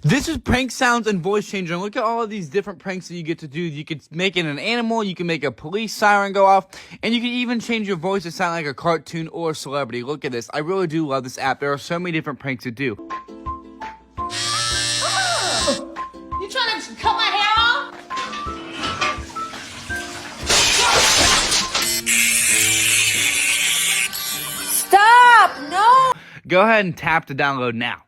This is prank sounds and voice changer. Look at all of these different pranks that you get to do. You could make it an animal, you can make a police siren go off, and you can even change your voice to sound like a cartoon or a celebrity. Look at this. I really do love this app. There are so many different pranks to do. Oh, you trying to cut my hair off? Stop! No! Go ahead and tap to download now.